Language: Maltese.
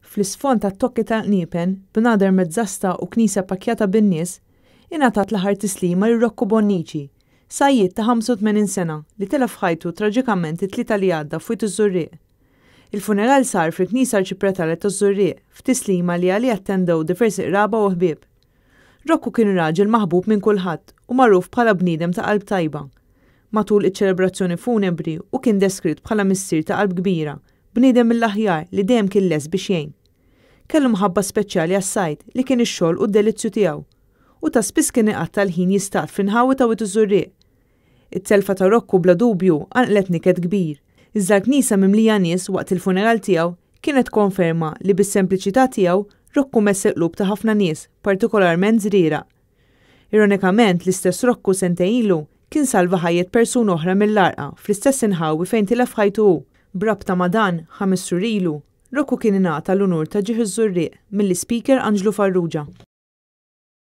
fl-isfond tat-tokki tal-Qniepen b'nader mezzasta u knisja pakkjata bin-nies, ingħatat l-aħħar tislima lil Rocco Bonnici, sajjied ta' 85 sena li telef ħajtu traġikament it-tlieta li għadda fuq iż-Żurrieq. Il-funeral sar fil-Knisja Arċipretali taż-Żurrieq f'tislima li għalih attendew diversi qraba u ħbieb. Rocco kien raġel maħbub minn kulħadd u magħruf bħala bniedem ta' qalb tajba. Matul iċ-ċelebrazzjoni funebri u kien deskritt bħala missier ta' qalb kbira, bniedem mill-aħjar li dejjem kien lest biex jgħin. Kellu mħabba speċjali għas-sajd li kien ix-xogħol u d-delizzju tiegħu u ta' spiss kien iqatta' l-ħin jistgħat f'inħawi ta' wied iż-Żurrieq. It-telfa ta' Rocco bla dubju għanqlet niked kbir, iżda l-knisja mimlija nies waqt il-funeral tiegħu kienet konferma li bis-sempliċità tiegħu Rocco mess il-qlub ta' ħafna nies, partikolarment żriera. Ironikament l-istess Rocco sentejn ilu kien salva ħajjet persuna oħra mill-Arqa fl-istess inħawi fejn tilef ħajtu hu. Brabta ma' dan 5 xhur ilu, Rocco kien ingħata l-unur ta' ġieħ iż-Żurrieq mill-Speaker Anġlu Farrugia.